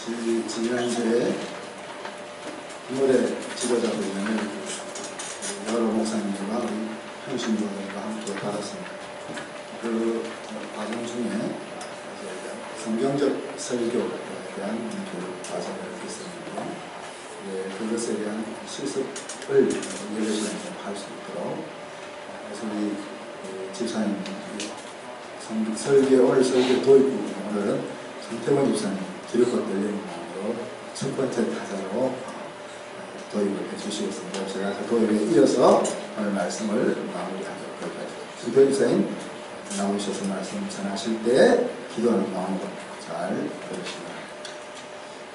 지난주에 노래 지도자분을 여러 목사님과 우리 평신도들과 함께 받았습니다. 그 과정 중에 성경적 설교에 대한 교육 과정을 했었는데, 그것에 대한 실습을 여러 시간 할 수 있도록, 그래서 우리 집사님 설교, 오늘 설교 도입 부분, 오늘은 성태권 집사님 기록과 들리는 마음으로 첫 번째 타자로 도입을 해주시겠습니다. 제가 그 도입에 이어서 오늘 말씀을 마무리하도록 하겠습니다. 성태권 집사님 나오셔서 말씀 전하실 때 기도하는 마음으로 잘 들으시기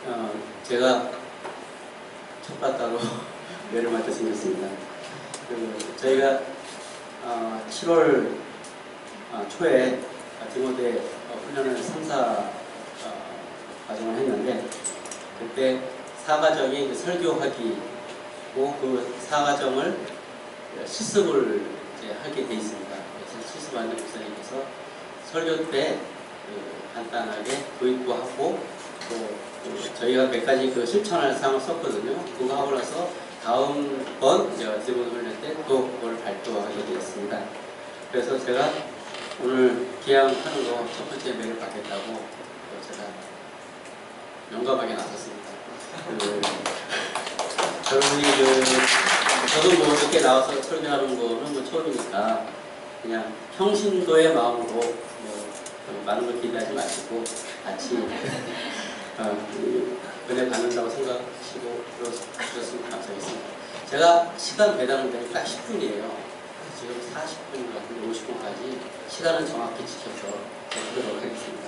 바랍니다. 제가 첫바다로 매를 맞게 생겼습니다. 저희가 7월 초에 디모데 훈련을 3사 과정을 했는데, 그때 4과정이 설교하기고 그 4과정을 실습을 이제 하게 돼 있습니다. 그래서 실습하는 목사님께서 설교 때 간단하게 도입부 하고, 또 저희가 몇 가지 실천할 사항을 썼거든요. 그거 하고 나서 다음번 제가 디모데 훈련 때 또 그걸 발표하게 되었습니다. 그래서 제가 오늘 기양하는 거 첫 번째 메일 받겠다고 제가 용감하게 나섰습니다. 여러분이 저도 뭐 이렇게 나와서 설교하는 거는 처음이니까 그냥 평신도의 마음으로 많은 걸 기대하지 마시고 같이 은혜 받는다고 생각하시고 그러셨으면 감사하겠습니다. 제가 시간 배당은 딱 10분이에요. 지금 40분 같은 50분까지 시간은 정확히 지켜서 해보도록 하겠습니다.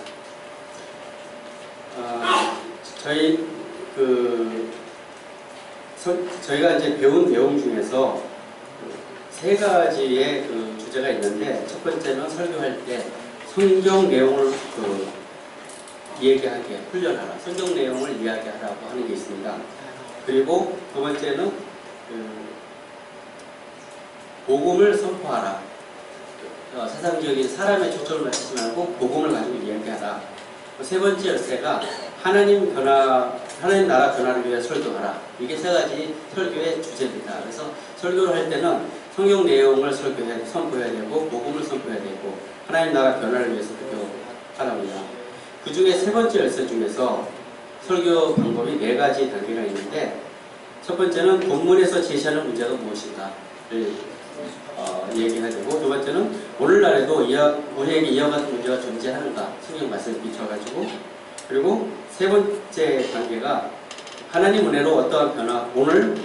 저희가 이제 배운 내용 중에서 세 가지의 주제가 있는데, 첫 번째는 설교할 때 성경 내용을 이야기하게 훈련하라, 성경 내용을 이야기하라고 하는 게 있습니다. 그리고 두 번째는 복음을 선포하라. 세상적인 사람의 초점을 맞추지 말고 복음을 가지고 이야기하라. 세 번째 열쇠가 하나님 나라 변화를 위해 설교하라. 이게 세 가지 설교의 주제입니다. 그래서 설교를 할 때는 성경 내용을 선포해야 되고, 복음을 선포해야 되고, 하나님 나라 변화를 위해서 설교하랍니다. 그 중에 세 번째 열쇠 중에서 설교 방법이 네 가지 단계가 있는데, 첫 번째는 본문에서 제시하는 문제가 무엇인가를 얘기해야 되고, 두 번째는 오늘날에도 우리에게 이와 같은 문제가 존재하는가, 성경 말씀을 비춰가지고, 그리고 세 번째 단계가 하나님 은혜로 어떠한 변화, 오늘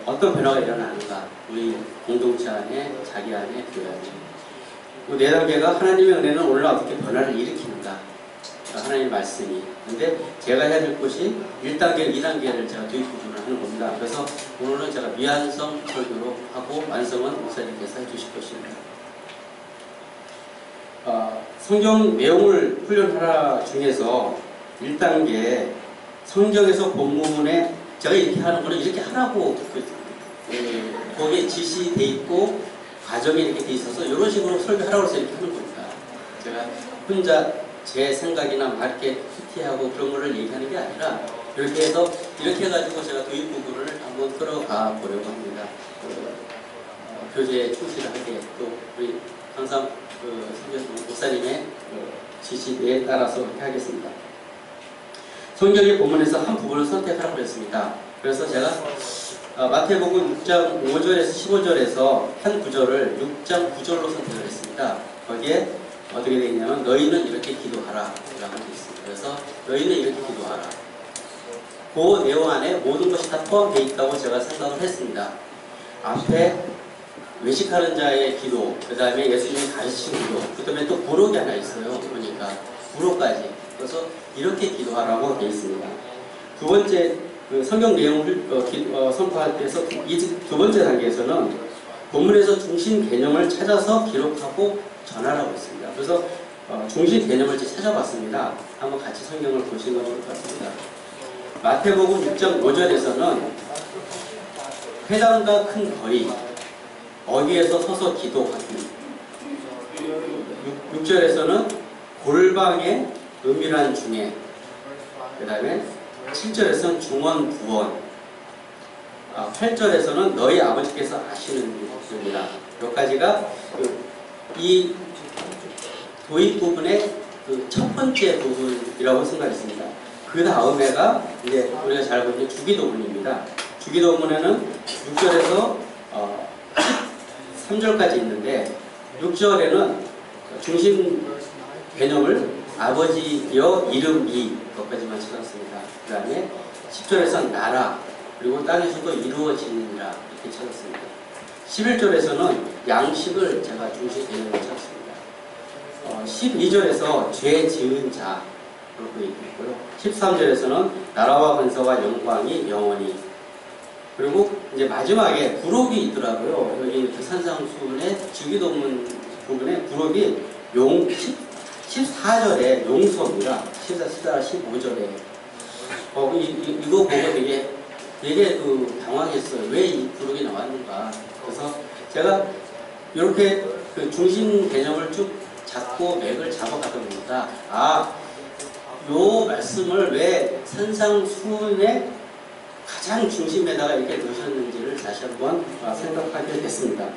어떤 변화가 일어나는가, 우리 공동체 안에, 자기 안에, 교회 안에. 그 네 단계가 하나님의 은혜는 오늘 어떻게 변화를 일으키는가, 하나님의 말씀이. 근데 제가 해야 될 것이 1단계, 2단계를 제가 도입 부분을 하는 겁니다. 그래서 오늘은 제가 미완성 설교로 하고, 완성은 목사님께서 해주실 것입니다. 성경 내용을 훈련하라 중에서 1단계, 성경에서 본문에 제가 이렇게 하는 거는 이렇게 하라고 거기에 지시돼 있고 과정이 이렇게 돼 있어서 이런 식으로 설교하라고 해서 이렇게 하는 겁니다. 제가 혼자 제 생각이나 이렇게 PT하고 그런 거를 얘기하는 게 아니라, 이렇게 해서 이렇게 해가지고 제가 도입 부분을 한번 끌어가 보려고 합니다. 교제에 충실하게, 또 우리 항상 목사님의 지시에 따라서 그렇게 하겠습니다. 성경의 본문에서 한 부분을 선택하라고 했습니다. 그래서 제가 마태복음 6장 5절에서 15절에서 한 구절을 6장 9절로 선택을 했습니다. 거기에 어떻게 되어 있냐면, 너희는 이렇게 기도하라 라고 되어 있습니다. 그래서 너희는 이렇게 기도하라. 그 내용 안에 모든 것이 다 포함되어 있다고 제가 생각을 했습니다. 앞에 외식하는 자의 기도, 그 다음에 예수님이 가르친 기도, 그 다음에 또 부록이 하나 있어요. 보니까 부록까지. 그래서 이렇게 기도하라고 되어 있습니다. 두 번째, 성경 내용을 선포할 때에서 두 번째 단계에서는 본문에서 중심 개념을 찾아서 기록하고 전하라고 했습니다. 그래서 중심 개념을 찾아봤습니다. 한번 같이 성경을 보시는 것 좋을 것 같습니다. 마태복음 6장 5절에서는 회당과 큰 거리, 어디에서 서서 기도하기. 6절에서는 골방의 은밀한 중에, 그 다음에 7절에서는 중원, 부원, 8절에서는 너희 아버지께서 아시는 일입니다. 여기까지가 이 도입 부분의 그 첫 번째 부분이라고 생각했습니다. 그 다음에가 이제 우리가 잘 알고 있는 주기도문입니다. 주기도문에는 6절에서 13절까지 있는데 6절에는 중심 개념을 아버지여 이름이 것까지만 찾았습니다. 그 다음에 10절에서는 나라 그리고 땅에서도 이루어지느니라 이렇게 찾았습니다. 11절에서는 양식을 제가 중심 개념을 찾았습니다. 12절에서 죄 지은 자 그렇게 있고요. 13절에서는 나라와 권세와 영광이 영원히, 그리고 이제 마지막에 부록이 있더라고요. 여기 그 산상수훈의 주기도문 부분에 부록이 14절에 용서입니다. 14, 15절에 이거 보고 되게 그 당황했어요. 왜 이 부록이 나왔는가. 그래서 제가 이렇게 그 중심 개념을 쭉 잡고 맥을 잡아가다 보니까 요 말씀을 왜 산상수훈의 가장 중심에다가 이렇게 놓으셨는지를 다시 한번 생각하게 됐습니다.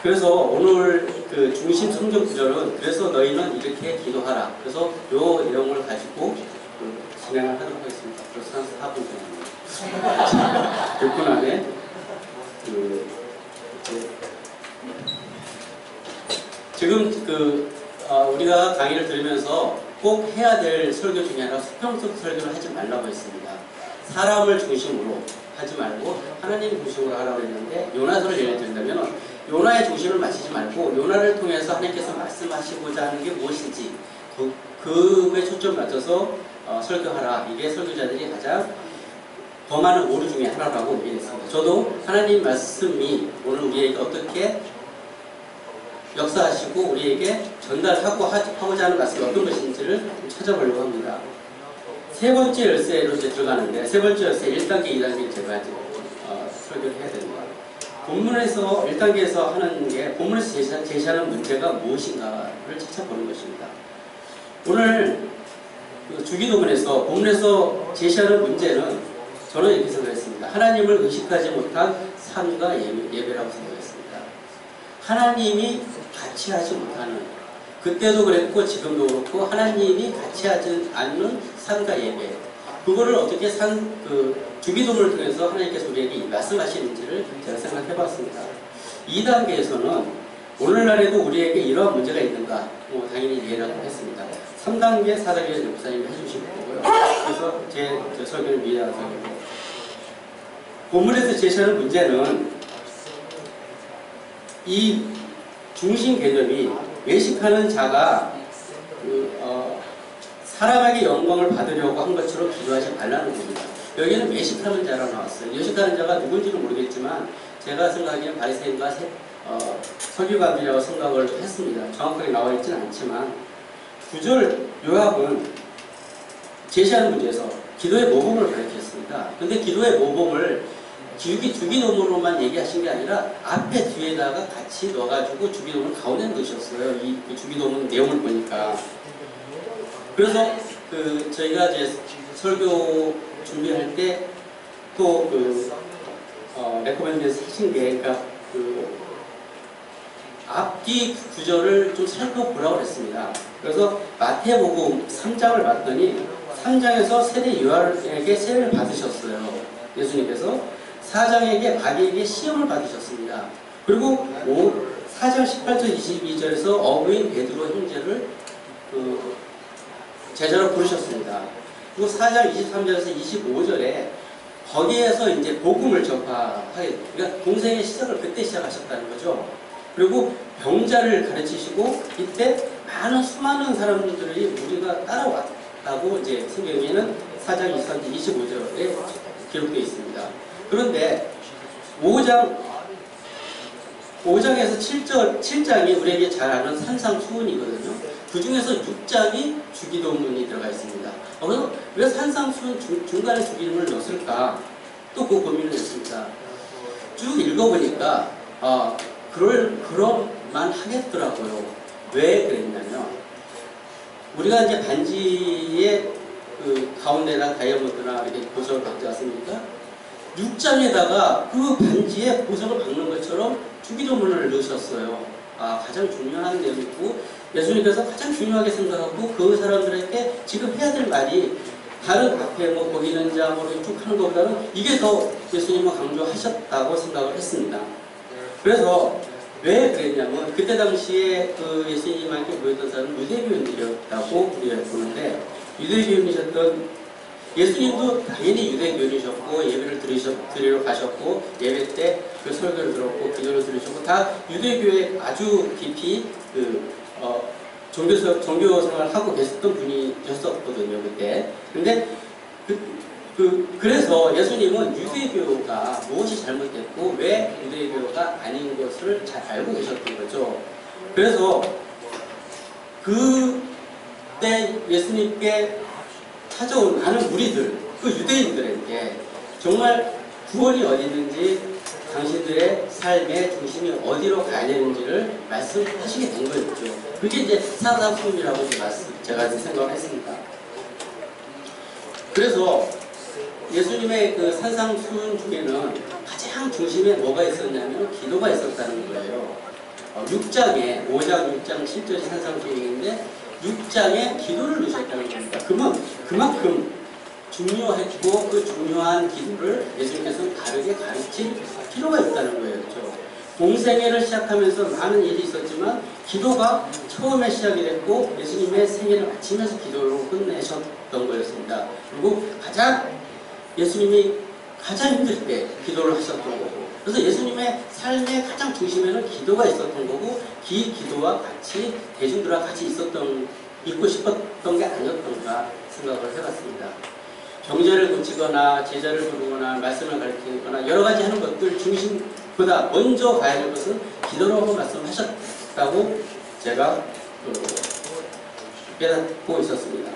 그래서 오늘 그 중심 성경 구절은 그래서 너희는 이렇게 기도하라. 그래서 요 내용을 가지고 진행을 하도록 하겠습니다. 벌써 한 4분 전입니다. 6분 안에 지금 우리가 강의를 들으면서 꼭 해야 될 설교 중에 하나 수평적 설교를 하지 말라고 했습니다. 사람을 중심으로 하지 말고 하나님 중심으로 하라고 했는데 요나서를 예를 들자면 요나의 중심을 맞추지 말고 요나를 통해서 하나님께서 말씀하시고자 하는 게 무엇인지 그에 초점을 맞춰서 설교하라. 이게 설교자들이 가장 더 많은 오류 중에 하나라고 얘기했습니다. 저도 하나님 말씀이 오늘 우리에게 어떻게 역사하시고 우리에게 전달하고자 하는 말씀이 어떤 것인지를 찾아보려고 합니다. 세 번째 열쇠로 이제 들어가는데 세 번째 열쇠 1단계, 2단계를 제가 이제 설교를 해야 됩니다. 본문에서 1단계에서 하는 게 본문에서 제시하는 문제가 무엇인가를 찾아보는 것입니다. 오늘 주기도문에서 본문에서 제시하는 문제는 저는 이렇게 생각했습니다. 하나님을 의식하지 못한 삶과 예배라고 생각했습니다. 하나님이 같이 하지 못하는, 그때도 그랬고 지금도 그렇고 하나님이 같이 하지 않는 삶과 예배, 그거를 어떻게 주기도문을 통해서 하나님께서 우리에게 말씀하시는지를 제가 생각해봤습니다. 2단계에서는 오늘날에도 우리에게 이러한 문제가 있는가, 당연히 이해를 했습니다. 3단계, 4단계를 목사님이 해주실 거고요. 그래서 제 설교를 미해하는 설교고, 본문에서 제시하는 문제는 이 중심 개념이 외식하는 자가 사람에게 영광을 받으려고 한 것처럼 기도하지 말라는 겁니다. 여기는 외식하는 자라고 나왔어요. 외식하는 자가 누군지는 모르겠지만 제가 생각하기에는 바리새인과 서기관들이라고 생각을 했습니다. 정확하게 나와 있지는 않지만 9절 요압은 제시하는 문제에서 기도의 모범을 가르쳤습니다. 근데 기도의 모범을 주기도문으로만 얘기하신 게 아니라 앞에 뒤에다가 같이 넣어가지고 주기도문 가운데 넣으셨어요. 이 주기도문 내용을 보니까. 그래서 저희가 이제 설교 준비할 때 또 레코멘드에서 하신 게, 그러니까 앞뒤 구절을 좀 살펴보라고 했습니다. 그래서 마태복음 3장을 봤더니 3장에서 세례 요한에게 세례를 받으셨어요. 예수님께서 4장에게 바디에게 시험을 받으셨습니다. 그리고 4장 18절 22절에서 어부인 베드로 형제를 제자로 부르셨습니다. 그리고 4장 23절에서 25절에 거기에서 이제 복음을 전파하게, 그러니까 공생의 시작을 그때 시작하셨다는 거죠. 그리고 병자를 가르치시고 이때 수많은 사람들이 우리가 따라왔다고 이제 성경에는 4장 23절 25절에 기록되어 있습니다. 그런데 5장에서 7장이 우리에게 잘 아는 산상수훈이거든요. 그 중에서 6장이 주기도문이 들어가 있습니다. 그래서 왜 산상수훈 중간에 주기도문을 넣었을까? 또 그 고민을 했습니다. 쭉 읽어보니까 그럴만 하겠더라고요. 왜 그랬냐면, 우리가 이제 반지의 그 가운데나 다이아몬드나 이렇게 보석을 박지 않습니까? 6장에다가 그 반지에 보석을 박는 것처럼 주기도문을 넣으셨어요. 아, 가장 중요한 내용이고, 예수님께서 가장 중요하게 생각하고 그 사람들에게 지금 해야 될 말이 다른 앞에 뭐 보이는 자, 뭐 쭉 하는 것보다는 이게 더 예수님은 강조하셨다고 생각을 했습니다. 그래서 왜 그랬냐면, 그때 당시에 그 예수님한테 모였던 사람은 유대교인들이었다고 우리가 보는데, 유대교인이셨던 예수님도 당연히 유대교인이셨고, 예배를 드리러 가셨고, 예배 때 그 설교를 들었고, 기도를 들으셨고, 다 유대교에 아주 깊이 종교 생활을 하고 계셨던 분이셨거든요, 그때. 근데 그래서 예수님은 유대교가 무엇이 잘못됐고 왜 유대교가 아닌 것을 잘 알고 계셨던 거죠. 그래서 그때 예수님께 찾아온 많은 무리들, 그 유대인들에게 정말 구원이 어디 있는지, 당신들의 삶의 중심이 어디로 가야 되는지를 말씀하시게 된 거였죠. 그게 이제 사사품이라고 제가 생각을 했습니다. 그래서 예수님의 그 산상수훈 중에는 가장 중심에 뭐가 있었냐면 기도가 있었다는 거예요. 6장에 5장, 6장, 7절이 산상수훈인데 6장에 기도를 넣으셨다는 겁니다. 그만큼 중요했고 그 중요한 기도를 예수님께서는 다르게 가르칠 필요가 있다는 거예요. 그렇죠? 공생애를 시작하면서 많은 일이 있었지만 기도가 처음에 시작이 됐고 예수님의 생애를 마치면서 기도로 끝내셨던 거였습니다. 그리고 예수님이 가장 힘들 때 기도를 하셨던 거고, 그래서 예수님의 삶의 가장 중심에는 기도가 있었던 거고, 기도와 같이 대중들과 같이 있고 싶었던 게 아니었던가 생각을 해봤습니다. 경제를 고치거나 제자를 부르거나 말씀을 가르치거나 여러 가지 하는 것들 중심보다 먼저 가야 될 것은 기도라고 말씀하셨다고 제가 깨닫고 있었습니다.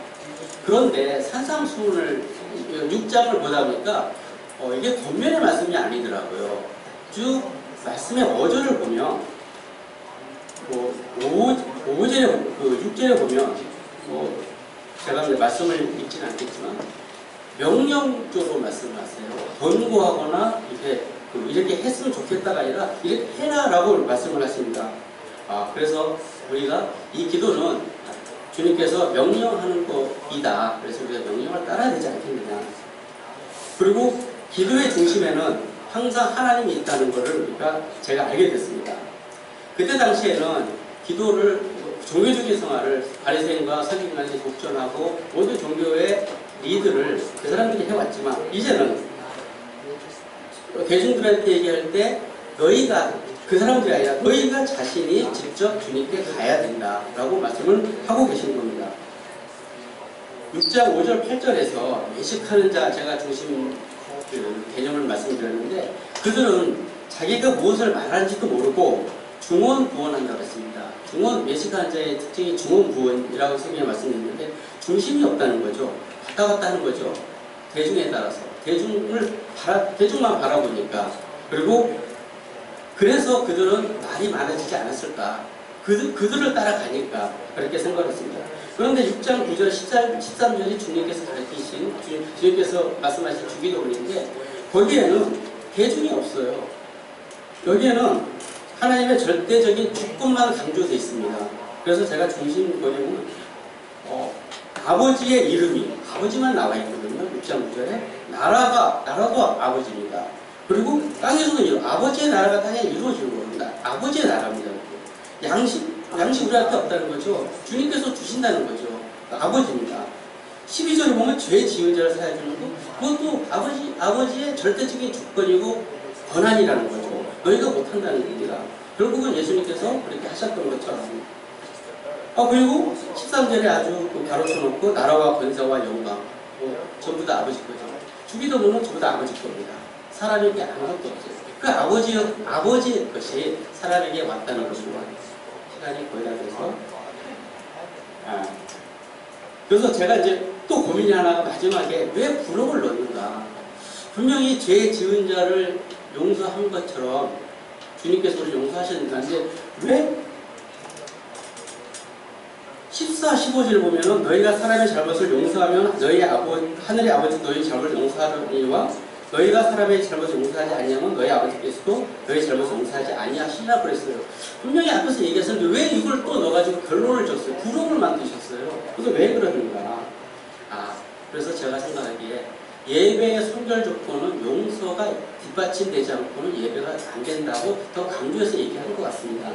그런데 산상수훈을 6장을 보다 보니까 이게 겉면의 말씀이 아니더라고요. 쭉 말씀의 어조를 보면 5절에 6절에 보면 제가 말씀을 읽지는 않겠지만 명령적으로 말씀하세요. 권고하거나 이렇게 했으면 좋겠다가 아니라 이렇게 해라라고 말씀을 하십니다. 그래서 우리가 이 기도는 주님께서 명령하는 것이다. 그래서 우리가 명령을 따라야 되지 않겠느냐. 그리고 기도의 중심에는 항상 하나님이 있다는 것을 제가 알게 됐습니다. 그때 당시에는 기도를 종교적인 생활을 바리새인과 서기관이 독점하고 모든 종교의 리드를 그 사람들이 해왔지만 이제는 대중들한테 얘기할 때 너희가 그 사람들이 아니라 너희가 자신이 직접 주님께 가야 된다라고 말씀을 하고 계신 겁니다. 6장 5절 8절에서 외식하는 자, 제가 중심 개념을 말씀드렸는데 그들은 자기가 무엇을 말하는지도 모르고 중언부언한다고 했습니다. 외식하는 자의 특징이 중언부언이라고 성경에 말씀드렸는데 중심이 없다는 거죠. 왔다 갔다 하는 거죠. 대중에 따라서 대중만 바라보니까. 그리고 그래서 그들은 말이 많아지지 않았을까. 그들을 따라가니까 그렇게 생각했습니다. 그런데 6장 9절 13절이 주님께서 가르치신 주님께서 말씀하신 주기도문인데 거기에는 대중이 없어요. 여기에는 하나님의 절대적인 주권만 강조되어 있습니다. 그래서 제가 중심 보려면 아버지의 이름이 아버지만 나와 있거든요. 6장 9절에 나라도 아버지입니다. 그리고 땅에서도 아버지의 나라가 땅에 이루어지는 겁니다. 아버지의 나라입니다. 양식 우리한테 없다는 거죠. 주님께서 주신다는 거죠. 아버지입니다. 12절에 보면 죄 지은 자를 사해주는 것, 그것도 아버지의 절대적인 주권이고 권한이라는 거죠. 너희가 못한다는 겁니다. 결국은 예수님께서 그렇게 하셨던 것처럼. 그리고 13절에 아주 바로 쳐놓고 나라와 권세와 영광 전부 다 아버지 거죠. 주기도문은 전부 다 아버지 겁니다. 사람에게 아무것도 없어요. 그 아버지의 것이 사람에게 왔다는 것입니다. 시간이 거의 다 돼서 그래서 제가 이제 또 고민이 하나가 마지막에 왜 부록을 넣는가. 분명히 죄 지은 자를 용서한 것처럼 주님께서 우리를 용서하셨는데 왜 14, 15절 보면은 너희가 사람의 잘못을 용서하면 너희 하늘의 아버지 너희 잘못을 용서하리니와 너희가 사람의 잘못을 용서하지 아니하면 너희 아버지께서도 너희 잘못을 용서하지 아니하시리라 그랬어요. 분명히 앞에서 얘기했었는데 왜 이걸 또 넣어가지고 결론을 줬어요? 구록을 만드셨어요. 그래서 왜 그러는가? 그래서 제가 생각하기에 예배의 선결 조건은 용서가 뒷받침되지 않고는 예배가 안 된다고 더 강조해서 얘기하는 것 같습니다.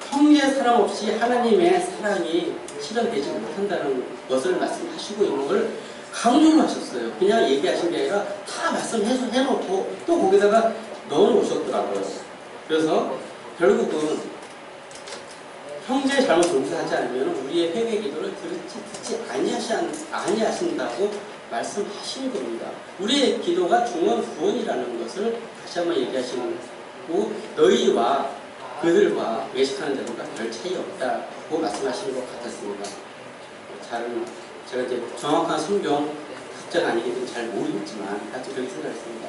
형제 사랑 없이 하나님의 사랑이 실현되지 못한다는 것을 말씀하시고 있는 걸 강조를 하셨어요. 그냥 얘기하신 게 아니라 다 말씀해놓고 또 거기다가 넣어놓으셨더라고요. 그래서 결국은 형제의 잘못 용서하지 않으면 우리의 회개 기도를 듣지 아니하신다고 말씀하시는 겁니다. 우리의 기도가 중원 구원이라는 것을 다시 한번 얘기하시고 너희와 그들과 외식하는 자들과 별 차이 없다고 말씀하시는 것 같았습니다. 제가 이제 정확한 성경 답장 아니기는 잘 모르겠지만 하여튼 그렇게 생각했습니다.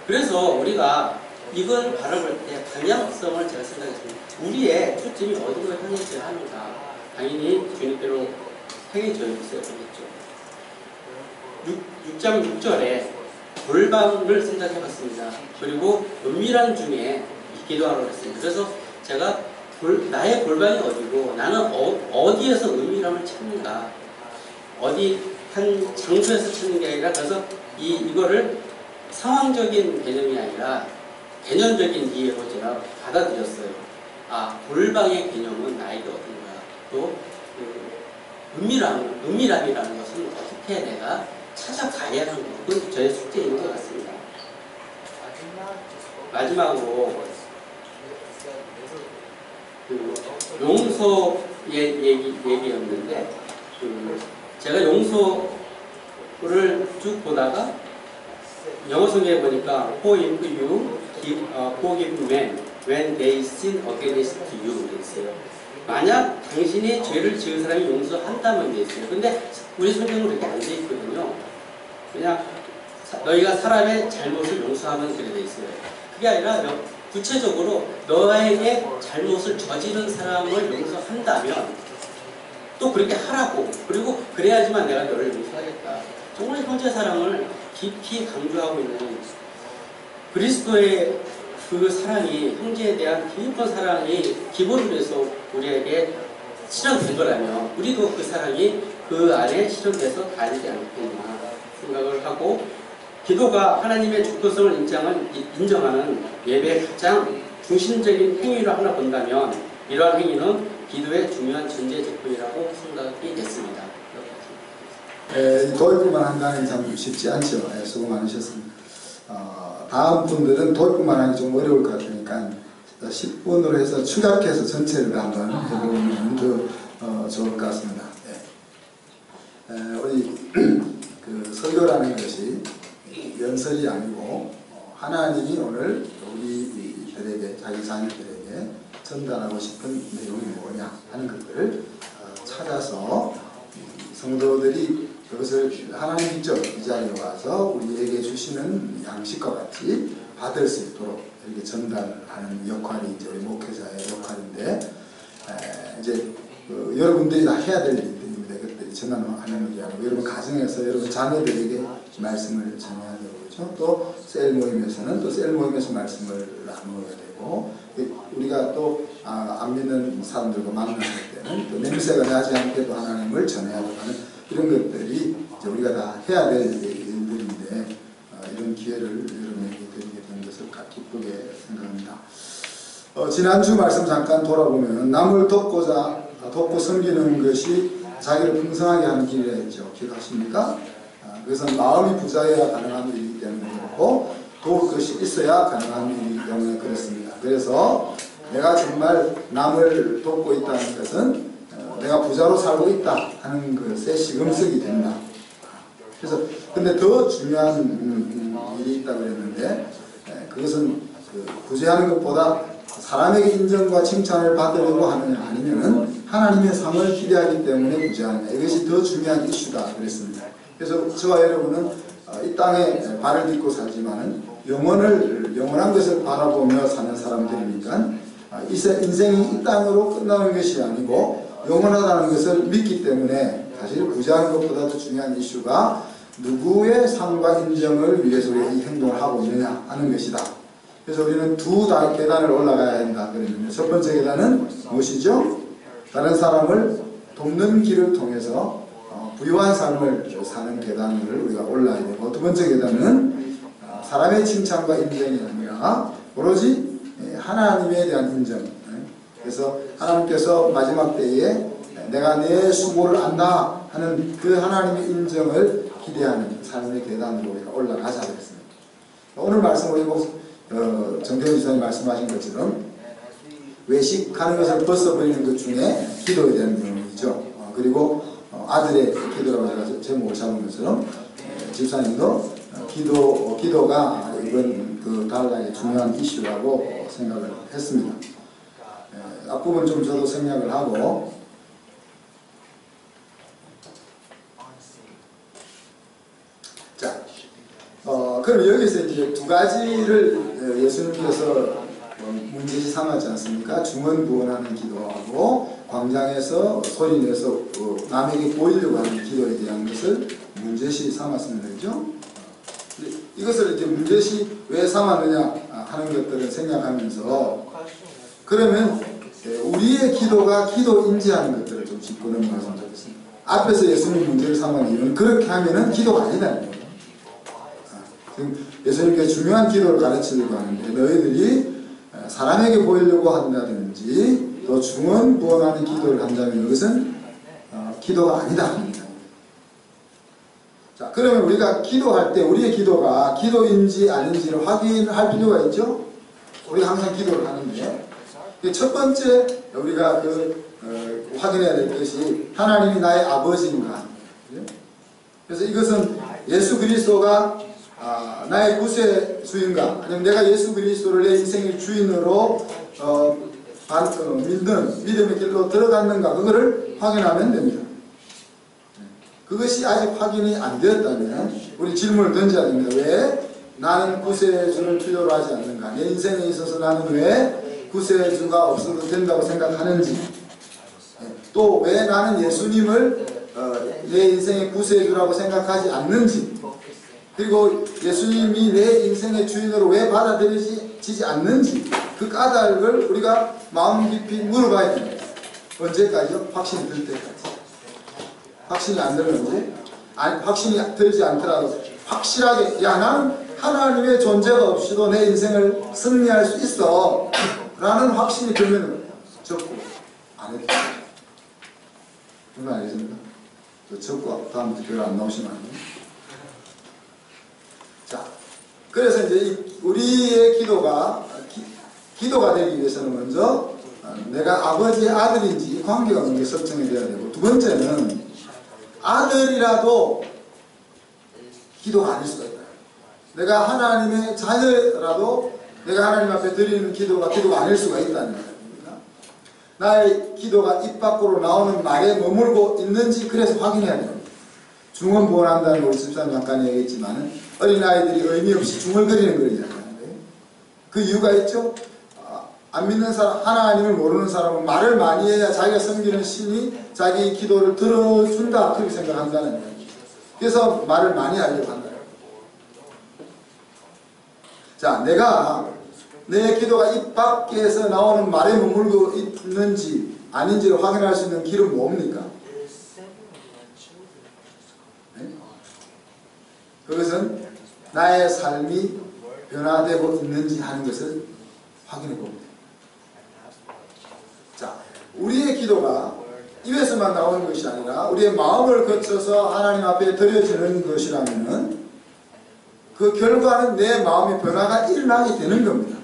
그래서 우리가 이걸 바라볼 때 방향성을 제가 생각했습니다. 우리의 초점이 어디로 향해져야 하는가? 당연히 주님께로 향해져야 되겠죠. 6장 6절에 골방을 생각해봤습니다. 그리고 은밀한 중에 기도하라고 했습니다. 그래서 제가 나의 골방이 어디고 나는 어디에서 은밀함을 찾는가? 어디 한 장소에서 찾는 게 아니라 그래서 이거를 상황적인 개념이 아니라 개념적인 이해로 제가 받아들였어요. 골방의 개념은 나에게 어딘가? 또 은밀함이라는 것은 어떻게 내가 찾아가야 하는 것, 그건 저의 숙제인 것 같습니다. 마지막으로 용서의 얘기였는데 제가 용서를 쭉 보다가 영어 성경에 보니까 Forgive you, forgive men when they sin against you 있어요. 만약 당신이 죄를 지은 사람이 용서한다면 돼 있어요. 근데 우리 성경은 그렇게 안 돼 있거든요. 그냥 너희가 사람의 잘못을 용서하면 그래 돼 있어요. 그게 아니라 구체적으로 너에게 잘못을 저지른 사람을 용서한다면 또 그렇게 하라고, 그리고 그래야지만 내가 너를 용서하겠다. 정말 형제 사랑을 깊이 강조하고 있는 그리스도의 그 사랑이, 형제에 대한 깊은 사랑이 기본으로 해서 우리에게 실현된 거라면 우리도 그 사랑이 그 안에 실현돼서 가야 되지 않겠나 생각을 하고, 기도가 하나님의 주권성을 인정하는 예배의 가장 중심적인 행위를 하나 본다면 이러한 행위는 기도의 중요한 전제 조건이라고 생각이 됐습니다. 도입부만 한다는 게 참 쉽지 않죠. 수고 많으셨습니다. 다음 분들은 도입부만 하기 좀 어려울 것 같으니까 10분으로 해서 축약해서 전체를 한번 해보면 더 좋을 것 같습니다. 우리 그 설교라는 것이 연설이 아니고 하나님이 오늘 우리들에게, 자기 자녀들에게 전달하고 싶은 내용이 뭐냐 하는 것들을 찾아서 성도들이 그것을 하나님 직접 이 자리에 와서 우리에게 주시는 양식과 같이 받을 수 있도록 이렇게 전달하는 역할이 이제 우리 목회자의 역할인데, 이제 여러분들이 다 해야 될 일들입니다. 그것들이 전하는 일이 아니고 여러분 가정에서 여러분 자녀들에게 말씀을 전해야 되고, 그렇죠? 또 셀 모임에서는 또 셀 모임에서 말씀을 나누어야 되고, 우리가 또 안 믿는 사람들과 만날 때는 또 냄새가 나지 않게도 하나님을 전해야 하는 이런 것들이 이제 우리가 다 해야 될 일들인데, 이런 기회를 여러분에게 드리게 된 것을 기쁘게 생각합니다. 지난주 말씀 잠깐 돌아보면 남을 돕고 섬기는 것이 자기를 풍성하게 하는 길이라 했죠. 기억하십니까? 그것은 마음이 부자여야 가능한 일이기 때문에 그렇고, 도울 것이 있어야 가능한 일이기 때문에 그렇습니다. 그래서 내가 정말 남을 돕고 있다는 것은 내가 부자로 살고 있다 하는 것에 시금석이 된다. 그래서 근데 더 중요한 일이 있다고 그랬는데, 그것은 부자하는 것보다 사람에게 인정과 칭찬을 받으려고 하느냐 아니면은 하나님의 상을 기대하기 때문에 부자하느냐, 이것이 더 중요한 이슈다 그랬습니다. 그래서 저와 여러분은 이 땅에 발을 딛고 살지만은 영원한 것을 바라보며 사는 사람들이니까 인생이 이 땅으로 끝나는 것이 아니고 영원하다는 것을 믿기 때문에 사실 구제하는 것보다도 중요한 이슈가 누구의 삶과 인정을 위해서 우리가 이 행동을 하고 있느냐 하는 것이다. 그래서 우리는 두 계단을 올라가야 한다 그랬는데, 첫 번째 계단은 무엇이죠? 다른 사람을 돕는 길을 통해서 부유한 삶을 사는 계단을 우리가 올라야 되고, 두 번째 계단은 사람의 칭찬과 인정이 아니라 오로지 하나님에 대한 인정. 그래서 하나님께서 마지막 때에 내가 내 수고를 안다 하는 그 하나님의 인정을 기대하는 삶의 계단으로 우리가 올라가자 그랬습니다. 오늘 말씀 우리 정대훈 지사님 말씀하신 것처럼 외식하는 것을 벗어버리는 것 중에 기도에 대한 내용이죠. 그리고 아들의 기도라고 제가 제목을 잡은 것처럼 집사님도 기도가 이번 그 가을날의 중요한 이슈라고 생각을 했습니다. 앞부분 좀 저도 생략을 하고, 자, 그럼 여기서 이제 두 가지를 예수님께서 문제시 삼았지 않습니까? 중언부언하는 기도하고 광장에서 소리내서 남에게 보이려고 하는 기도에 대한 것을 문제시 삼았습니다. 그죠? 이것을 이제 문제시 왜 삼았느냐 하는 것들을 생각하면서, 그러면 우리의 기도가 기도인지 하는 것들을 좀 짚고 넘어갔으면 좋겠습니다. 앞에서 예수님 문제를 삼은 이유는 그렇게 하면은 기도가 아니다는 거예요. 지금 예수님께서 중요한 기도를 가르치려고 하는데, 너희들이 사람에게 보이려고 한다든지 또 중언부언하는 기도를 한다면 이것은 기도가 아니다 합니다. 자, 그러면 우리가 기도할 때 우리의 기도가 기도인지 아닌지를 확인할 필요가 있죠? 우리가 항상 기도를 하는데, 첫 번째 우리가 확인해야 될 것이 하나님이 나의 아버지인가. 그래서 이것은 예수 그리스도가 나의 구세주인가, 아니면 내가 예수 그리스도를 내 인생의 주인으로 믿는 믿음의 길로 들어갔는가, 그거를 확인하면 됩니다. 그것이 아직 확인이 안 되었다면 우리 질문을 던져야 됩니다. 왜 나는 구세주를 필요로 하지 않는가? 내 인생에 있어서 나는 왜 구세주가 없어도 된다고 생각하는지, 또 왜 나는 예수님을 내 인생의 구세주라고 생각하지 않는지, 그리고 예수님이 내 인생의 주인으로 왜 받아들여지지 않는지, 그 까닭을 우리가 마음 깊이 물어봐야 됩니다. 언제까지요? 확신이 들 때까지. 확신이 안 들면 확신이 들지 않더라도 확실하게, 야, 나는 하나님의 존재가 없이도 내 인생을 승리할 수 있어 라는 확신이 들면 적고 안 해도 됩니다. 정말 알겠습니까? 적고 다음부터 별로 안 나오시면 안 돼요. 자, 그래서 이제 우리의 기도가 되기 위해서는 먼저 내가 아버지의 아들인지 이 관계가 먼저 설정이 되어야 되고, 두 번째는 아들이라도 기도가 아닐 수가 있다. 내가 하나님의 자녀라도 내가 하나님 앞에 드리는 기도가 아닐 수가 있다는 겁니다. 나의 기도가 입 밖으로 나오는 말에 머물고 있는지 그래서 확인해야 됩니다. 중언부언한다는 우리 집사님 잠깐 얘기했지만 어린아이들이 의미 없이 중얼거리는 거리잖아요. 그 이유가 있죠? 안 믿는 사람, 하나님을 모르는 사람은 말을 많이 해야 자기가 섬기는 신이 자기 기도를 들어준다, 그렇게 생각한다는 거예요. 그래서 말을 많이 하려고 한다. 자, 내가 내 기도가 입 밖에서 나오는 말에 머물고 있는지 아닌지를 확인할 수 있는 길은 뭡니까? 네? 그것은 나의 삶이 변화되고 있는지 하는 것을 확인해 봅니다. 자, 우리의 기도가 입에서만 나오는 것이 아니라 우리의 마음을 거쳐서 하나님 앞에 드려지는 것이라면 그 결과는 내 마음의 변화가 일어나게 되는 겁니다.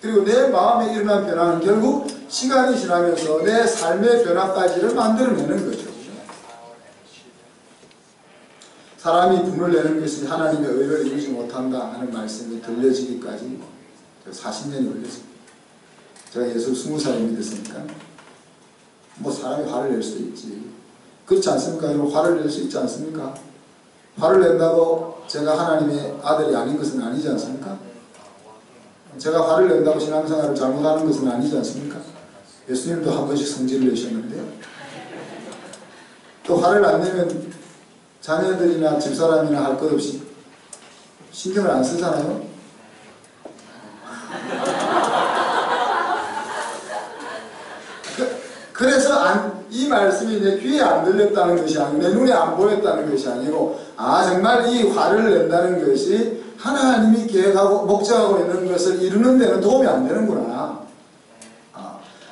그리고 내 마음에 일어난 변화는 결국 시간이 지나면서 내 삶의 변화까지를 만들어내는 거죠. 사람이 분을 내는 것이 하나님의 의를 이루지 못한다 하는 말씀이 들려지기까지 40년이 걸렸습니다. 제가 예수 20살에 믿었으니까 뭐 사람이 화를 낼 수도 있지. 그렇지 않습니까? 여러분, 화를 낼 수 있지 않습니까? 화를 낸다고 제가 하나님의 아들이 아닌 것은 아니지 않습니까? 제가 화를 낸다고 신앙생활을 잘못하는 것은 아니지 않습니까? 예수님도 한 번씩 성질을 내셨는데 또 화를 안 내면 자녀들이나 집사람이나 할 것 없이 신경을 안 쓰잖아요. 그래서 이 말씀이 내 귀에 안 들렸다는 것이 아니고 내 눈에 안 보였다는 것이 아니고 정말 이 화를 낸다는 것이 하나님이 계획하고 목적하고 있는 것을 이루는 데는 도움이 안 되는구나.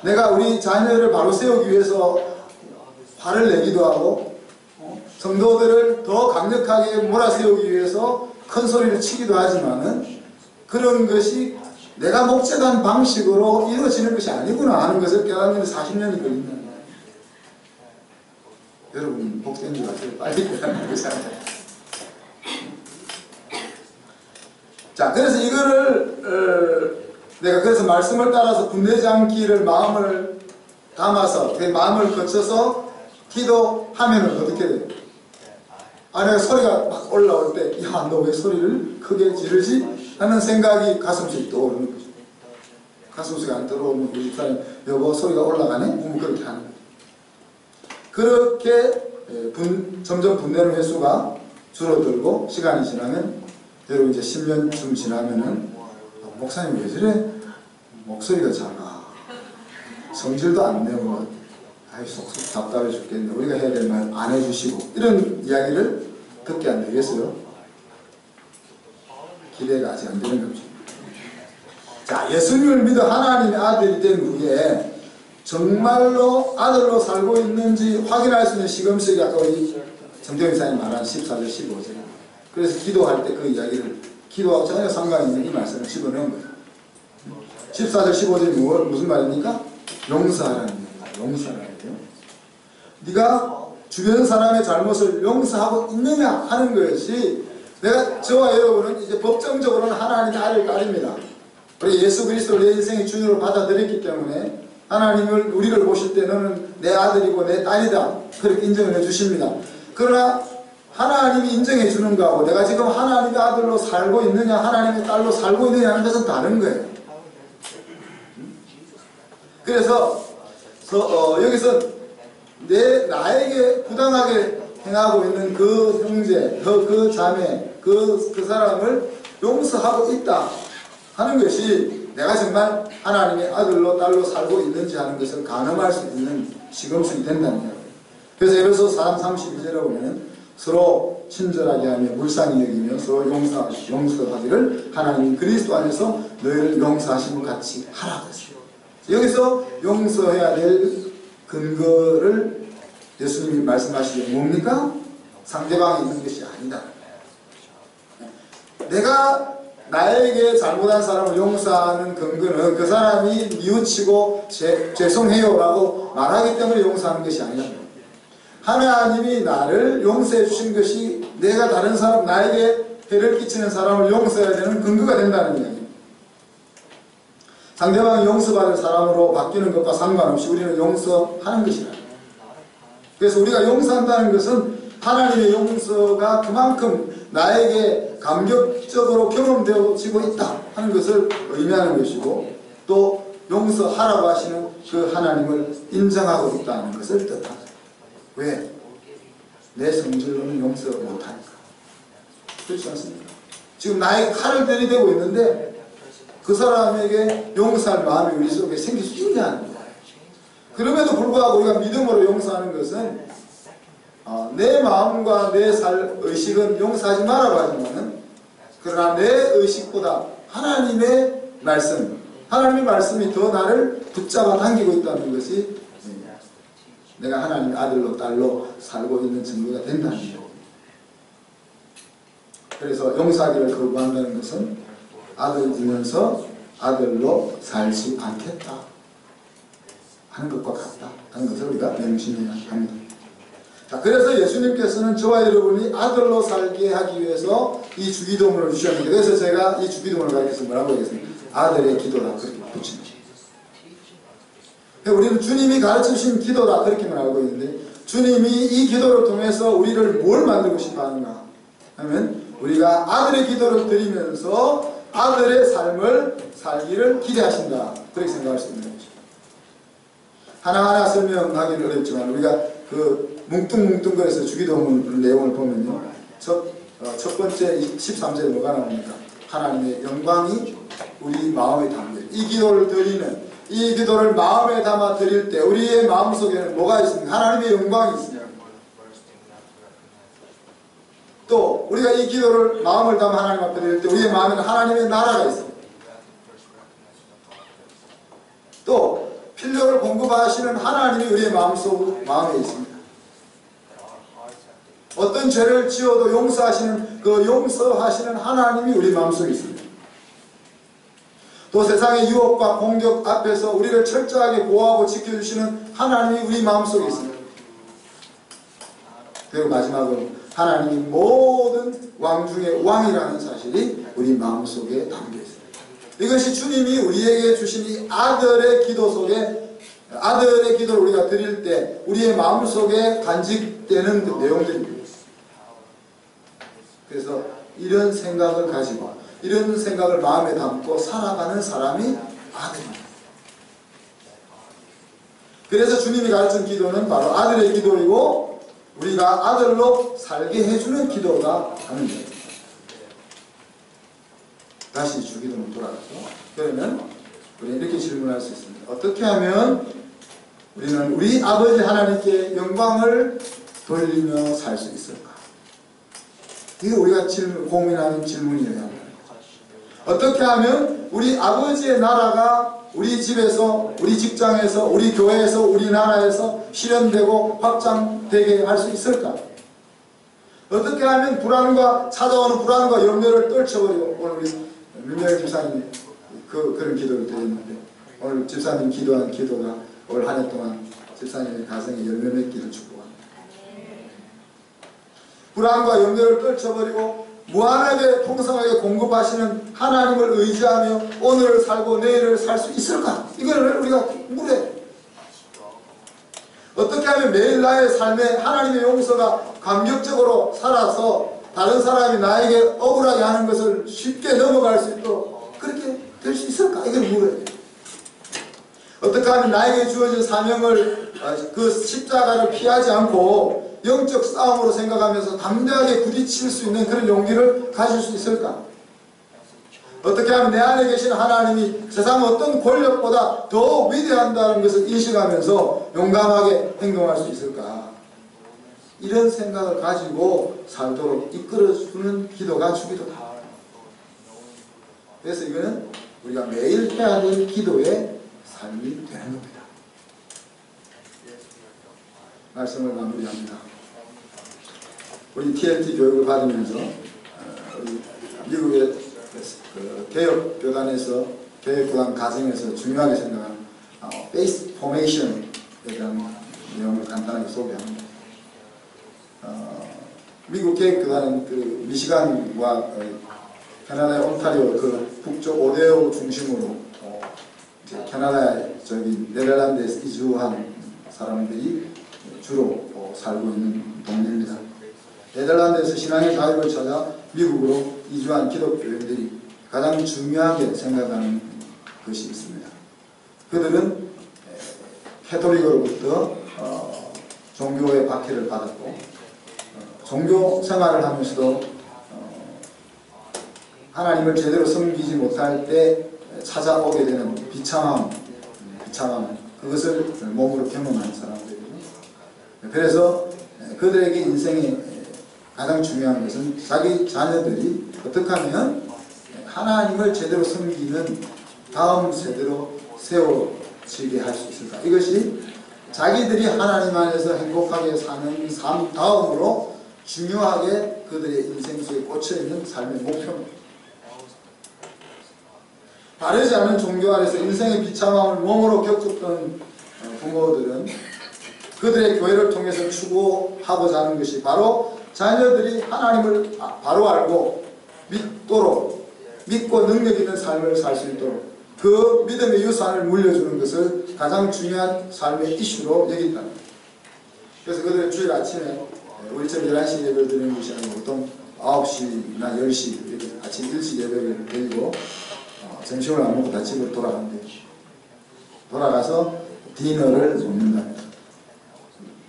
내가 우리 자녀를 바로 세우기 위해서 화를 내기도 하고 성도들을 더 강력하게 몰아세우기 위해서 큰 소리를 치기도 하지만은 그런 것이 내가 목적한 방식으로 이루어지는 것이 아니구나 하는 것을 깨닫는 데 40년이 걸린다는 거예요. 여러분 복된 줄 아세요? 빨리 깨닫는 것이 아니라. 자, 그래서 이거를 내가 그래서 말씀을 따라서 분내지 않기를 마음을 담아서 그 마음을 거쳐서 기도하면은 어떻게 돼요? 내가 소리가 막 올라올 때, 야, 너 왜 소리를 크게 지르지? 하는 생각이 가슴속에 떠오르는 거죠. 가슴속에 안 들어오면 우리 집사님, 여보 소리가 올라가네? 그렇게 하는 거죠. 그렇게 점점 분내는 횟수가 줄어들고 시간이 지나면 여러분 이제 10년쯤 지나면은 목사님 왜 저래? 목소리가 작아. 성질도 안 내고 쏙쏙 답답해 죽겠네. 우리가 해야 될 말 안 해주시고 이런 이야기를 듣게 안 되겠어요? 기대가 아직 안 되는 거죠. 자, 예수님을 믿어 하나님의 아들이 된 후에 정말로 아들로 살고 있는지 확인할 수 있는 시금석이 아까 우리 정정희 사님 말한 14절 15절. 그래서 기도할 때 그 이야기를 기도하고 전혀 상관이 있는 이 말씀을 집어넣은 거예요. 14절 15절이 무슨 말입니까? 용서하라는 얘기입니다. 용서하라는 얘기예요. 네가 주변 사람의 잘못을 용서하고 있느냐 하는 것이 저와 여러분은 이제 법정적으로는 하나님의 아들 딸입니다. 우리 예수 그리스도를 내 인생의 주인으로 받아들였기 때문에 하나님을 우리를 보실 때 너는 내 아들이고 내 딸이다 그렇게 인정을 해주십니다. 그러나 하나님이 인정해 주는 거하고 내가 지금 하나님의 아들로 살고 있느냐 하나님의 딸로 살고 있느냐 하는 것은 다른 거예요. 그래서 여기서 나에게 부당하게 행하고 있는 그 형제, 그 자매, 그 사람을 용서하고 있다 하는 것이 내가 정말 하나님의 아들로 딸로 살고 있는지 하는 것을 가늠할 수 있는 시금석이 된다는 거예요. 그래서 에베소 4장 32절에 보면 서로 친절하게 하며 불쌍히 여기며 서로 용서하기를 하나님 그리스도 안에서 너희를 용서하신 것 같이 하라. 여기서 용서해야 될 근거를 예수님이 말씀하시기에 뭡니까? 상대방이 있는 것이 아니다. 내가 나에게 잘못한 사람을 용서하는 근거는 그 사람이 뉘우치고 죄송해요 라고 말하기 때문에 용서하는 것이 아니다. 하나님이 나를 용서해 주신 것이 내가 다른 사람, 나에게 해를 끼치는 사람을 용서해야 되는 근거가 된다는 이야기입니다. 상대방이 용서받을 사람으로 바뀌는 것과 상관없이 우리는 용서하는 것이다. 그래서 우리가 용서한다는 것은 하나님의 용서가 그만큼 나에게 감격적으로 경험되어지고 있다 하는 것을 의미하는 것이고 또 용서하라고 하시는 그 하나님을 인정하고 있다는 것을 뜻합니다. 왜? 내 성질로는 용서 못하니까. 그렇지 않습니까? 지금 나에게 칼을 들이대고 있는데 그 사람에게 용서할 마음이 우리 속에 생길 수 있냐는 거예요. 그럼에도 불구하고 우리가 믿음으로 용서하는 것은 내 마음과 내 살 의식은 용서하지 말라고 하지만은 그러나 내 의식보다 하나님의 말씀, 하나님의 말씀이 더 나를 붙잡아 당기고 있다는 것이 내가 하나님의 아들로 딸로 살고 있는 증거가 된다는 거예요. 그래서 용서하기를 거부한다는 것은 아들 두면서 아들로 살지 않겠다 하는 것과 같다 하는 것을 우리가 명심해야 합니다. 자, 그래서 예수님께서는 저와 여러분이 아들로 살게 하기 위해서 이 주기도문을 주셨는데 그래서 제가 이 주기도문을 가르쳐서 뭐라고 하겠습니까? 아들의 기도다 그렇게 붙인 거죠. 우리는 주님이 가르쳐주신 기도다 그렇게만 알고 있는데 주님이 이 기도를 통해서 우리를 뭘 만들고 싶어 하는가 하면 우리가 아들의 기도를 드리면서 아들의 삶을 살기를 기대하신다 그렇게 생각할 수 있는 거죠. 하나하나 설명하기는 어렵지만 우리가 그 뭉뚱뭉뚱거려서 주기도문 내용을 보면요. 첫 번째 13절에 뭐가 나옵니까? 하나님의 영광이 우리 마음에 담겨. 이 기도를 마음에 담아 드릴 때 우리의 마음속에는 뭐가 있습니까? 하나님의 영광이 있습니다. 또 우리가 이 기도를 마음을 담아 하나님 앞에 드릴 때 우리의 마음에는 하나님의 나라가 있습니다. 또 필요를 공급하시는 하나님이 우리의 마음에 있습니다. 어떤 죄를 지어도 용서하시는 하나님이 우리 마음속에 있습니다. 또 세상의 유혹과 공격 앞에서 우리를 철저하게 보호하고 지켜주시는 하나님이 우리 마음속에 있습니다. 그리고 마지막으로 하나님이 모든 왕 중에 왕이라는 사실이 우리 마음속에 담겨 있습니다. 이것이 주님이 우리에게 주신 이 아들의 기도 속에 아들의 기도를 우리가 드릴 때 우리의 마음속에 간직되는 그 내용들입니다. 그래서 이런 생각을 가지고 이런 생각을 마음에 담고 살아가는 사람이 아들입니다. 그래서 주님이 가르친 기도는 바로 아들의 기도이고 우리가 아들로 살게 해주는 기도가 하는 거예요. 다시 주기도문 돌아가서 그러면 우리는 이렇게 질문할 수 있습니다. 어떻게 하면 우리는 우리 아버지 하나님께 영광을 돌리며 살 수 있을까? 이게 우리가 고민하는 질문이어야 합니다. 어떻게 하면 우리 아버지의 나라가 우리 집에서, 우리 직장에서, 우리 교회에서, 우리 나라에서 실현되고 확장되게 할 수 있을까? 어떻게 하면 찾아오는 불안과 염려를 떨쳐버리고, 오늘 우리 민명희 집사님이 그런 기도를 드렸는데, 오늘 집사님 기도한 기도가 올 한 해 동안 집사님의 가정에 열매 맺기를 축복합니다. 불안과 염려를 떨쳐버리고 무한하게 풍성하게 공급하시는 하나님을 의지하며 오늘을 살고 내일을 살 수 있을까? 이걸 우리가 물어야 돼요. 어떻게 하면 매일 나의 삶에 하나님의 용서가 감격적으로 살아서 다른 사람이 나에게 억울하게 하는 것을 쉽게 넘어갈 수 있도록 그렇게 될 수 있을까? 이걸 물어야 돼요. 어떻게 하면 나에게 주어진 사명을 그 십자가를 피하지 않고 영적 싸움으로 생각하면서 담대하게 부딪힐 수 있는 그런 용기를 가질 수 있을까? 어떻게 하면 내 안에 계신 하나님이 세상 어떤 권력보다 더 위대한다는 것을 인식하면서 용감하게 행동할 수 있을까? 이런 생각을 가지고 살도록 이끌어주는 기도가 주기도다. 그래서 이거는 우리가 매일 해야 될 기도의 삶이 되는 겁니다. 말씀을 마무리합니다. 우리 TLT 교육을 받으면서 미국의 개혁교단에서 교육교단 과정에서 중요하게 생각하는 베이스 포메이션에 대한 내용을 간단하게 소개합니다. 미국 개혁교단은 그 미시간과 캐나다의 온타리오 그 북쪽 오데오 중심으로 캐나다의 네덜란드에서 이주한 사람들이 주로 살고 있는 동네입니다. 네덜란드에서 신앙의 자유를 찾아 미국으로 이주한 기독교인들이 가장 중요하게 생각하는 것이 있습니다. 그들은 캐톨릭으로부터 종교의 박해를 받았고 종교 생활을 하면서도 하나님을 제대로 섬기지 못할 때 찾아오게 되는 비참함 그것을 몸으로 경험하는 사람들이죠. 그래서 그들에게 인생의 가장 중요한 것은 자기 자녀들이 어떻게 하면 하나님을 제대로 섬기는 다음 세대로 세워지게 할 수 있을까? 이것이 자기들이 하나님 안에서 행복하게 사는 삶 다음으로 중요하게 그들의 인생 속에 꽂혀있는 삶의 목표입니다. 바르지 않은 종교 안에서 인생의 비참함을 몸으로 겪었던 부모들은 그들의 교회를 통해서 추구하고자 하는 것이 바로 자녀들이 하나님을 바로 알고 믿고 능력 있는 삶을 살 수 있도록 그 믿음의 유산을 물려주는 것을 가장 중요한 삶의 이슈로 여긴다. 그래서 그들은 주일 아침에 우리처럼 11시 예배를 드리는 것이 아니고 보통 9시나 10시 이렇게 아침 일찍 예배를 드리고 점심을 안 먹고 다 집으로 돌아간대요. 돌아가서 디너를 먹는답니다.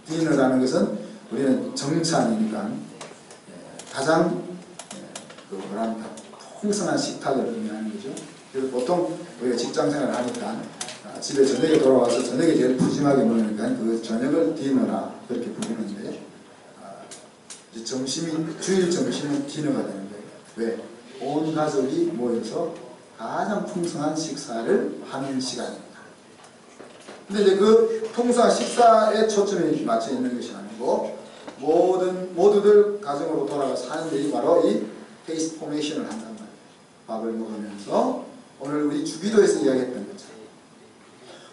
디너라는 것은 우리는 정찬이니까 가장 그 뭐랄까 풍성한 식탁을 의미하는 거죠. 그래서 보통 우리가 직장생활을 하니까 집에 저녁에 돌아와서 저녁에 제일 푸짐하게 먹으니까 그 저녁을 디너라 그렇게 부르는데 점심이 주일 점심은 디너가 되는 거예요. 왜? 온 가족이 모여서 가장 풍성한 식사를 하는 시간입니다. 근데 이제 그 풍성한 식사에 초점이 맞춰 있는 것이 아니고 모두들 가정으로 돌아가서 하는 일이 바로 이 페이스 포메이션을 한단 말이에요. 밥을 먹으면서 오늘 우리 주기도에서 이야기했던 것처럼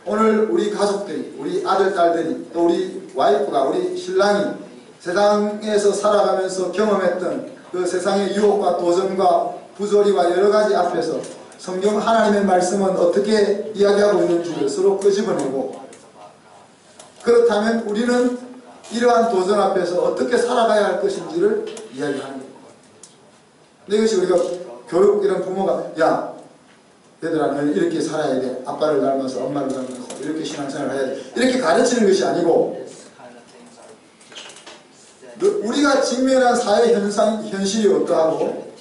오늘 우리 가족들이, 우리 아들, 딸들이, 또 우리 와이프가, 우리 신랑이 세상에서 살아가면서 경험했던 그 세상의 유혹과 도전과 부조리와 여러 가지 앞에서 성경 하나님의 말씀은 어떻게 이야기하고 있는지를 서로 끄집어내고, 그렇다면 우리는 이러한 도전 앞에서 어떻게 살아가야 할 것인지를 이야기하는 거예요. 근데 이것이 우리가 교육, 이런 부모가 야 얘들아 너는 이렇게 살아야 돼, 아빠를 닮아서 엄마를 닮아서 이렇게 신앙생활을 해야 돼, 이렇게 가르치는 것이 아니고 우리가 직면한 사회 현실이 어떠하고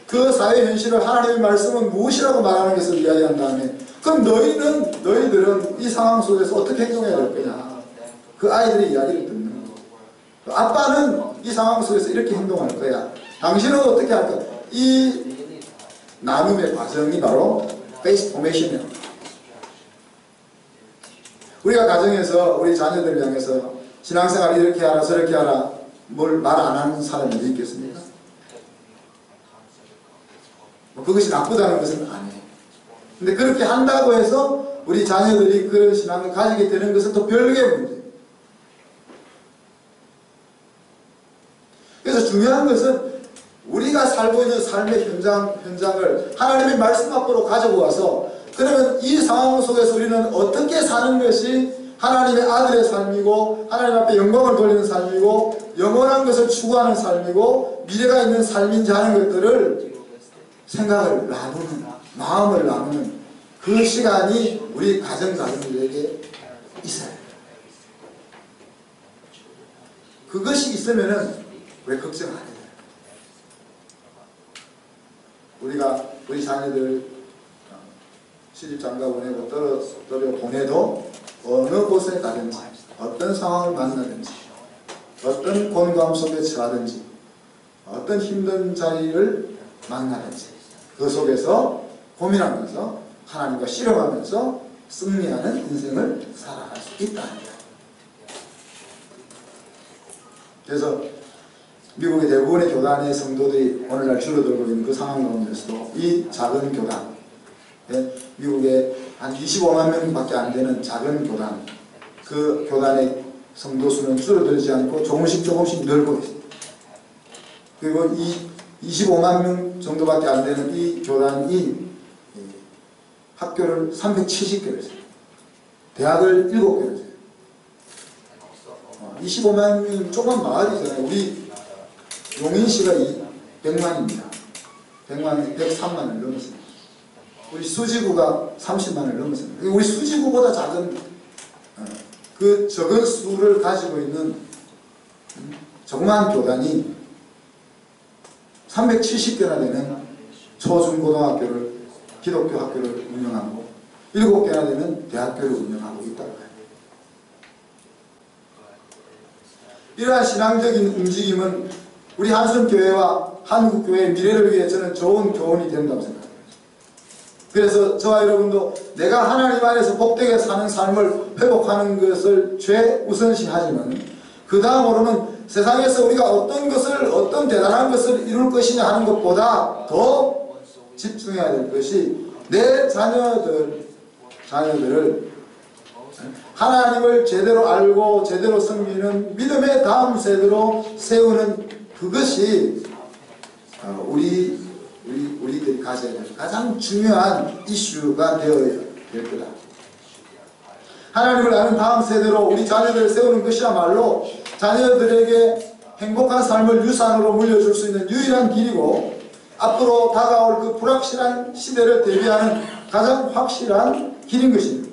그 사회 현실을 하나님의 말씀은 무엇이라고 말하는 것을 이야기한 다음에 그럼 너희들은 이 상황 속에서 어떻게 행동해야 될 거냐, 그 아이들의 이야기를 듣는 거예요. 아빠는 이 상황 속에서 이렇게 행동할 거야, 당신은 어떻게 할 거야. 이 나눔의 과정이 바로 페이스 포메이션이에요. 우리가 가정에서 우리 자녀들을 향해서 신앙생활 이렇게 하라 저렇게 하라 뭘 말 안 하는 사람이 어디 있겠습니까? 그것이 나쁘다는 것은 아니에요. 근데 그렇게 한다고 해서 우리 자녀들이 그런 신앙을 가지게 되는 것은 또 별개의 문제예요. 그래서 중요한 것은 우리가 살고 있는 삶의 현장을 하나님의 말씀 앞으로 가지고 와서, 그러면 이 상황 속에서 우리는 어떻게 사는 것이 하나님의 아들의 삶이고 하나님 앞에 영광을 돌리는 삶이고 영원한 것을 추구하는 삶이고 미래가 있는 삶인지 하는 것들을 생각을 나누는, 마음을 나누는 그 시간이 우리 가정들에게 있어요. 그것이 있으면은 왜 걱정 안 해요? 우리 자녀들 시집 장가 보내고 떨어 보내도 어느 곳에 가든지 어떤 상황을 만나든지 어떤 곤감 속에 처하든지 어떤 힘든 자리를 만나든지 그 속에서 고민하면서 하나님과 씨름하면서 승리하는 인생을 살아갈 수 있다는 거예요. 그래서 미국의 대부분의 교단의 성도들이 오늘날 줄어들고 있는 그 상황 가운데서도 이 작은 교단, 미국에 한 25만 명밖에 안 되는 작은 교단, 그 교단의 성도 수는 줄어들지 않고 조금씩 늘고 있습니다. 그리고 이 25만 명 정도밖에 안 되는 이 교단이 학교를 370개를 했어요. 대학을 7개를 했어요. 25만 명이 조그만 마을이잖아요. 우리 용인시가 100만입니다. 103만을 넘었습니다. 우리 수지구가 30만을 넘었습니다. 우리 수지구보다 작은 그 적은 수를 가지고 있는 조그마한 교단이 370개나 되는 초중고등학교를, 기독교 학교를 운영하고 7개나 되는 대학교를 운영하고 있다고 해요. 이러한 신앙적인 움직임은 우리 한숨교회와 한국교회의 미래를 위해 저는 좋은 교훈이 된다고 생각합니다. 그래서 저와 여러분도 내가 하나님 안에서 복되게 사는 삶을 회복하는 것을 최우선시하지만 그 다음으로는 세상에서 우리가 어떤 대단한 것을 이룰 것이냐 하는 것보다 더 집중해야 될 것이 내 자녀들을 하나님을 제대로 알고 제대로 섬기는 믿음의 다음 세대로 세우는 그것이 우리들이 가져야 될 가장 중요한 이슈가 되어야 될 거다. 하나님을 아는 다음 세대로 우리 자녀들을 세우는 것이야말로 자녀들에게 행복한 삶을 유산으로 물려줄 수 있는 유일한 길이고 앞으로 다가올 그 불확실한 시대를 대비하는 가장 확실한 길인 것입니다.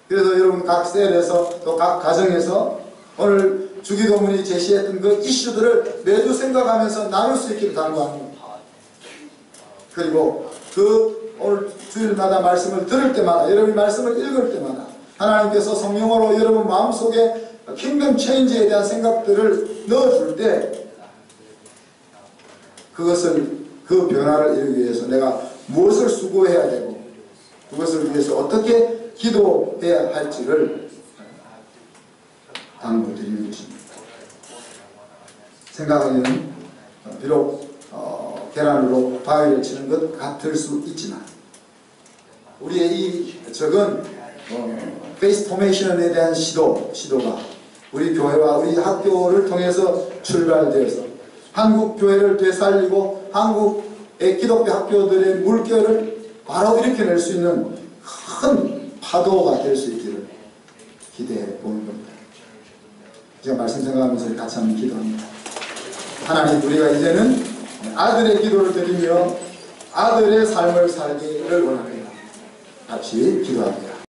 그래서 여러분 각 셀에서 또 각 가정에서 오늘 주기도문이 제시했던 그 이슈들을 매주 생각하면서 나눌 수 있기를 당부합니다. 그리고 그 오늘 주일마다 말씀을 들을 때마다, 여러분이 말씀을 읽을 때마다 하나님께서 성령으로 여러분 마음속에 킹덤 체인지에 대한 생각들을 넣어줄 때 그 변화를 이루기 위해서 내가 무엇을 수고해야 되고 그것을 위해서 어떻게 기도해야 할지를 당부드리는 것입니다. 생각하기는 비록 계란으로 바위를 치는 것 같을 수 있지만 우리의 이 적은 페이스 포메이션에 대한 시도가 우리 교회와 우리 학교를 통해서 출발되어서 한국 교회를 되살리고 한국의 기독교 학교들의 물결을 바로 일으켜낼 수 있는 큰 파도가 될 수 있기를 기대해 보는 겁니다. 제가 말씀 생각하면서 같이 한번 기도합니다. 하나님, 우리가 이제는 아들의 기도를 드리며 아들의 삶을 살기를 원합니다. 같이 기도합니다.